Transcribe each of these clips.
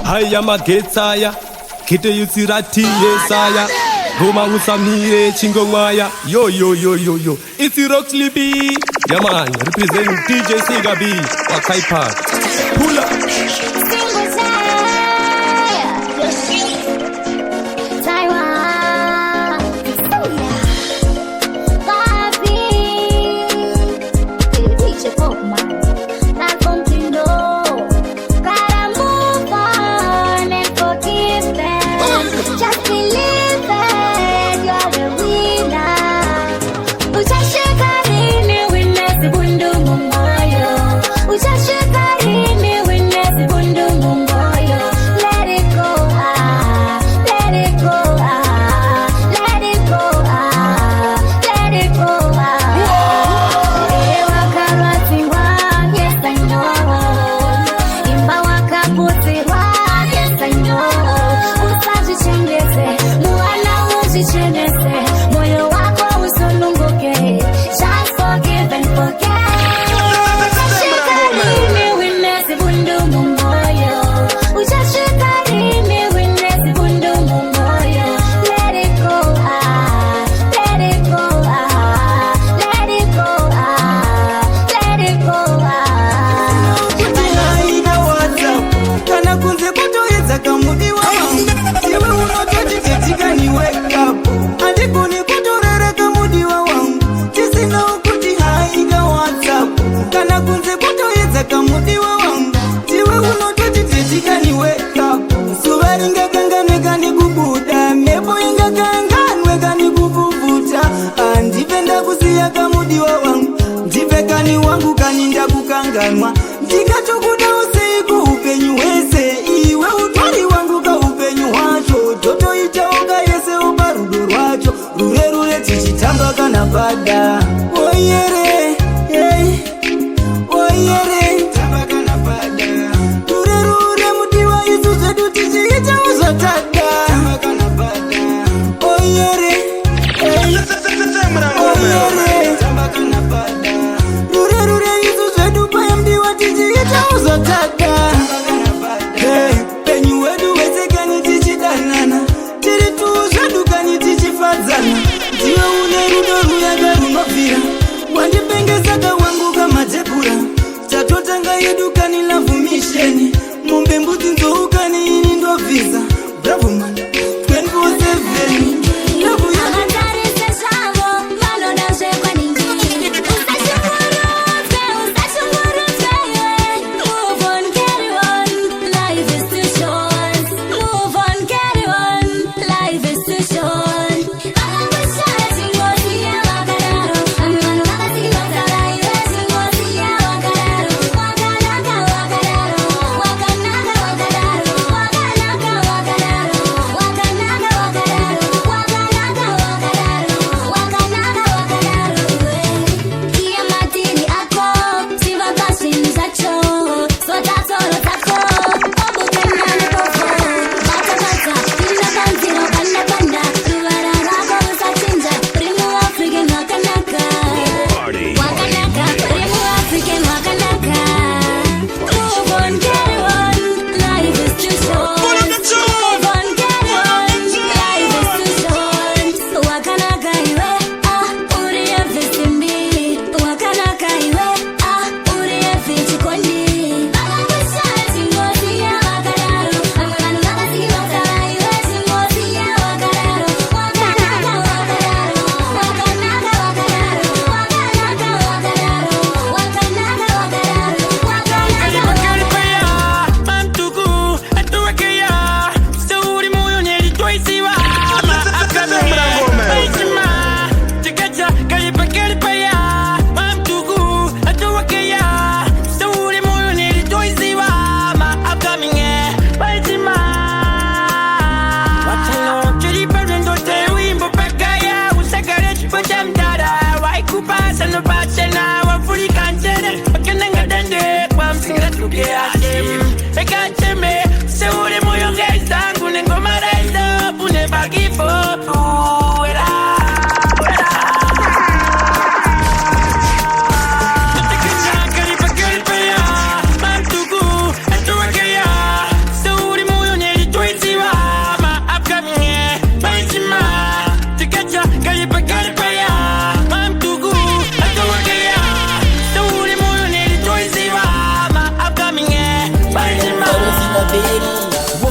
haya magetsaya kete yusirati yesaya goma usamire chingo mwaya yo it's Rock Sleepy, yeah man, represent DJ Sigabi Wakai Park. Pull up. Ndikachokuda usiku upenyu wese iwe utwari wangu ka upenyu wacho toto itaoga yese ubarudo rwacho rure tichitamba kana bada oyere tamba kana bada rure mudiwa isu zedu tichiita uzotada tamba kana bada oyere tamba kana bada rure isu zedu payamdiwa tichiita uzotaka penyu wedu wezekani tichidanana tiri tuzvedukani tichifadzana ndiwe une rudo ruyaga runovira wandipengezaka wangu kamatebura tatotanga yedukani lavu misheni mombe mbudzi nzoukani ini ndobvisa bravo man 24/7 lavu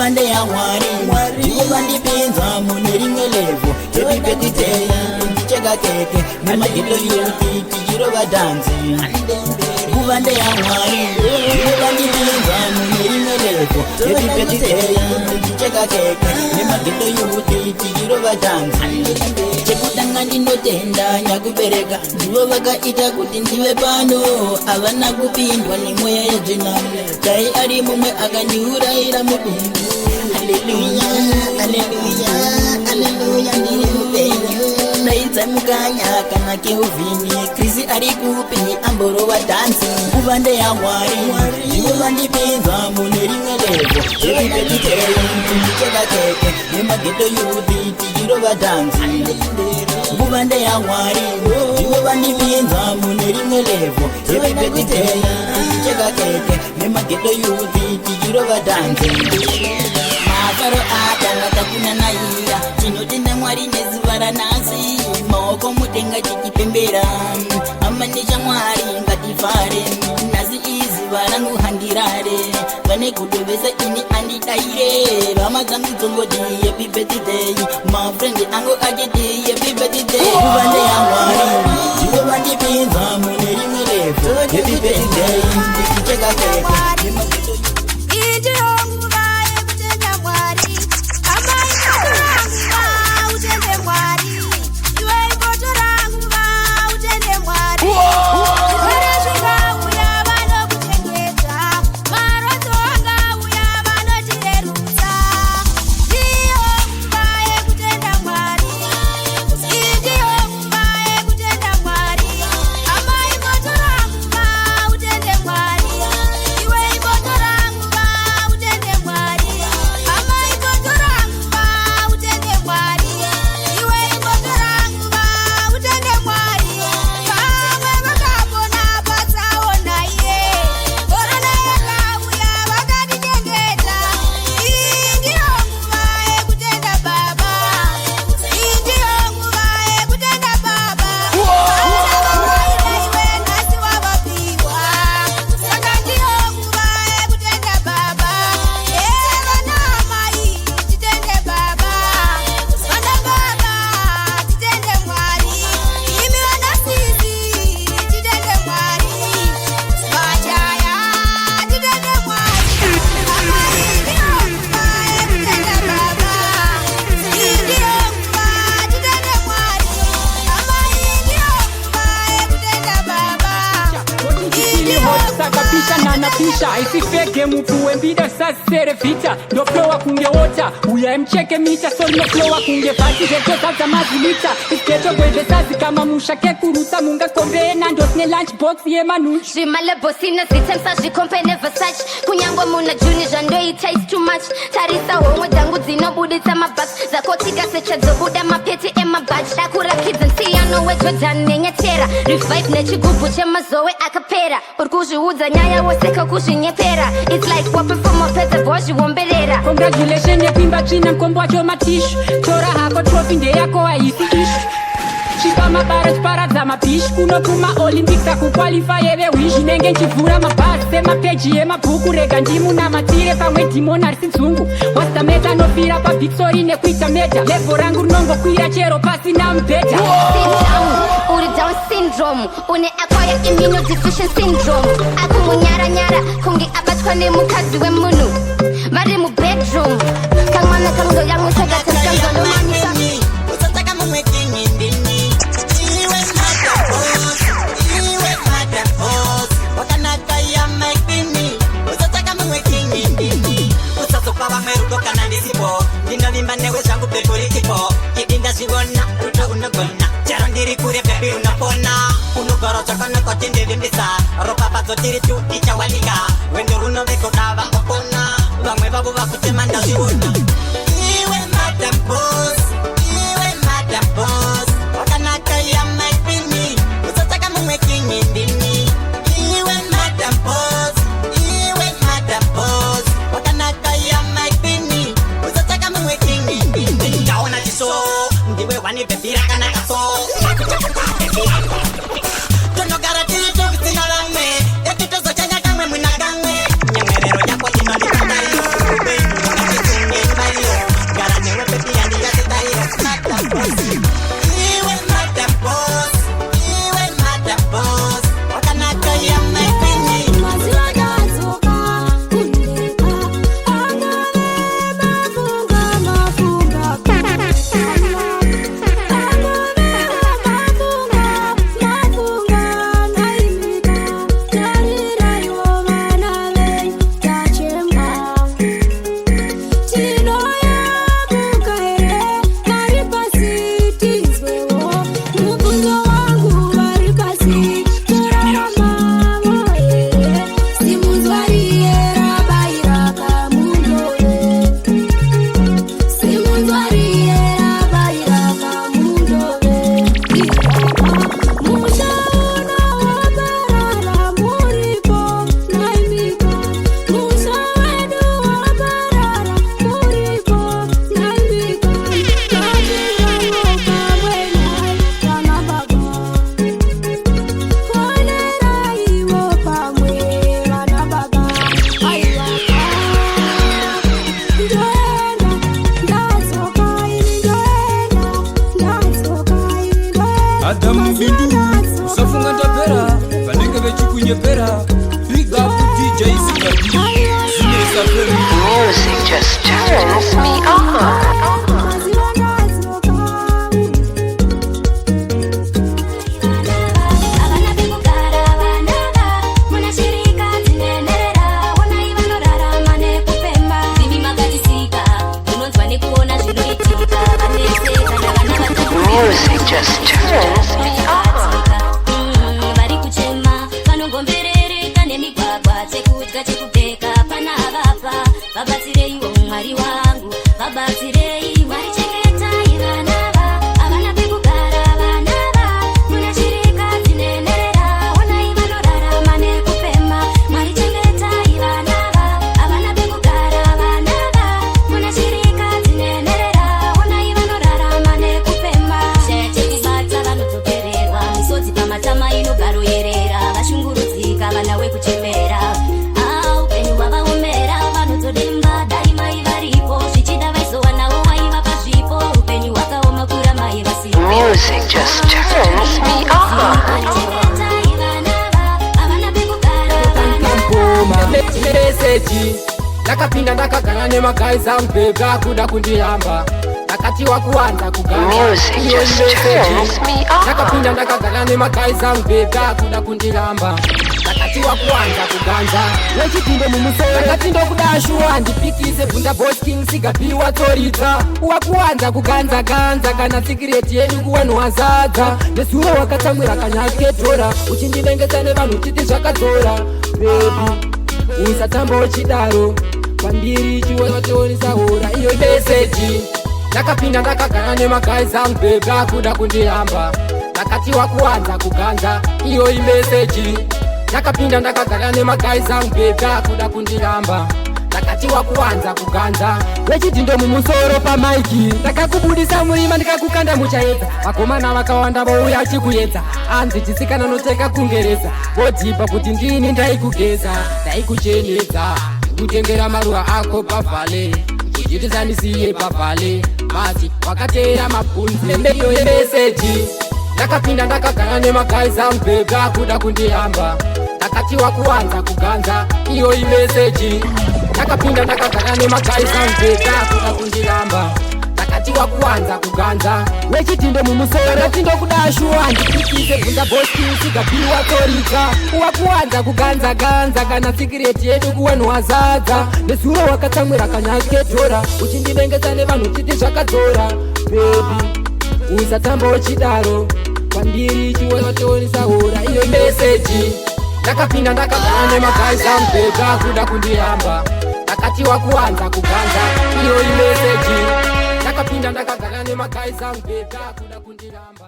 Muvande ya mwari Iwe vandipinza mune rimwe levo Tepipetiteya Chega keke Nemagito yuti Tichirova dansi Muvande ya mwari Iwe vandipinza mune rimwe levo Tepipetiteya Chega keke Nemagito yuti Tichirova dansi Chekutanga ndinotenda nyakubereka Ndivo vakaita kuti ndive pano Havana kupindwa nemweya yedzina Dai ari mumwe akandiurayira mudumbu Haleluya, haleluya, haleluya ndiri mupenyu Naidza mukanya kana keuvhini Krisi ari kupi amborova dansi Muvande ya mwari Ndivo vandipinza mune rimwe levo Tepipetiteya Tichega keke Nemageto yuti Tichirova dansi Muvande ya mwari Ndivo vandipinza mune rimwe levo Tepipetiteya Tichega keke Nemageto yuti Tichirova dansi Makaro akanga kuna naira Tinotenda mwari nezuva ranhasi Maoko mudenga tichipembera Amanisha mwari ngatifare Nasi izuva rangu handirare Vane kudovesa ini andidaire Rama zangu zongoti happy birthday My friend ango ajeti happy birthday Muvande ya mwari Ndivo vandipinza mune rimwe levo Happy birthday Tichega keke Isifeke mtu wembida sasere vita Ndo flowa kunge wota Uya mcheke mita Soli no flowa kunge fati Geto sasa mazilita Isketo kweze sazi kama mushake kuruta Munga kombe na ndosne lunchbox ye manu Jimale bosina zitemsa jikompene Versace Kunyangwa muna juni jando it tastes too much Tarisa hongo dangu zino budita mabak Zakotika secha zobuda mapeti ema badge Akura kids and see ano we Jordan nenye tera Revive nechi gubuche mazoe akapera Urkuji uza nyaya waseka kushi nyepera It's like wapin from a pet voice womberera Congratulations ya pimba china mkombo wacho matishu Chora hako trophy nde yako haisi ishu Chipa mabara chipara za mapish Kuno kuma Olympics akuqualify ewe wish Nenge nchivura mabasi Sema peji ye mabuku Rega ndimu na matire Pamwe dimon arsi nzungu Wasta meta no fira pa victory ne kuita meja Levo rangu nongo kuira chero pasi na mbeta Sit uri down syndrome Une acquire immunodeficient syndrome Akumu nyara nyara Kungi abatwa ne mukazi we munu Mari mu bedroom Kangwana kango yangu sagata Kango manisa Usataka mwe kinyi ndini Iwe mada boss Wakanaka ya maikini Usataka mwe kinyi ndini Usasopa wa meruko kanandisipo Dino vimba newe shangu pepuri tipo Kidinda shivona, ruto unagona Charandiri kure pepi unapona Unugoro chakana kwa tinde vimbisa Ropa pato tiri tu icha walika Wendo runo veko kava opona Vangwe babu wakutema ndashivona Iwe mada boss Wakanaka ya maikini Usataka mwe kinyi ndini Iwe mada boss Wakanaka ya maikini Usataka mwe kinyi ndini Ndaona jiso Ndiwe wani bebira kana kaso Tono garatiri tu kisingalame Ekito so chanya kame mwinaga just turns me on. Music just turns me on. Vari kuchema vanongomberereka nemigwagwa chekudya chekupfeka pana avapa vabatsireiwo mwari wangu vabatsirei mwari chengetai vanava havana pekugara vanava muna chirika dzinenerera onai vanorarama nekupema mwari chengetai vanava havana pekugara vanava muna chirika dzinenerera onai vanorarama nekupema chekubata vanotopererwa misodzi pamatama inogaro yerera vashungurudzika vana wekuchemera upenyu hwavaomera vanotodemba dai mai varipo zvichida vaizowanawo waiva pazvipo upenyu hwakaoma kura mai vasipo. Music just turns me on. Meseji ndakapinda ndakagara nemagaiz angu bhebha kuda kundihamba ndakatiwa kuwanza ndakapinda ndakagara nemagaiz angu bhebha kuda kundihamba ndakatiwa kuwanza kuganza wechipinde mumusoro ndakati ndokuda shuwa ndipikise bvunda bosking sigapiwa tsoridza wakuwanza kuganza-ganza kana sikireti yenyu kuwanhu zadza nezuro wakatsamwira kanyaketora uchindinengesa nevanhu chiti zvakadzora bebi usatamba uchidaro kwandiri chiwatoonisa hora iyo meseji ndakapinda ndakagara nemagaiz angu bhebha kuda kundihamba ndakatiwa kuwanza kuganza iyo imeseji ndakapinda ndakagara nemagaiz angu bhebha kuda kundihamba ndakatiwa kuwanza kuganza wechidhindo mumusoro pamaiki ndakakubudisa murima ndikakukanda muchaedza vakomana vakawanda vouya chikuedza anzi chisikana noteka kungereza vodhipa kuti ndini ndaikugeza ndaikuchenedza kutengera maruva ako pavhale kuchitizanisiye pavhale masi wakateera mabvunzi iyo yemeseji ndakapinda ndakagara nemagaiz angu bhebha kuda kundihamba ndakatiwa kuwanza kuganza iyo imeseji ndakapinda ndakagara nemagaiz angu bhebha kuda kundihamba ndakatiwa kuwanza kuganza wechidhindo mumusoro ndati ndokuda shuwa ndipikise bvunda bosking sigapiwa tsoridza wakuwanza kuganza-ganza kana sikireti yedu kuwanhu zadza nezuro wakatsamwira kanyaketora uchindinengesa nevanhu chiti zvakadzora bebi usatamba uchidaro kwandiri chiwatoonisa hora iyo meseji ndakapinda ndakagara nemagaiz angu bhebha kuda kundihamba ndakatiwa kuwanza kuganza iyo imeseji ndakapinda ndakagara nemagaiz angu bhebha kuda kundihamba.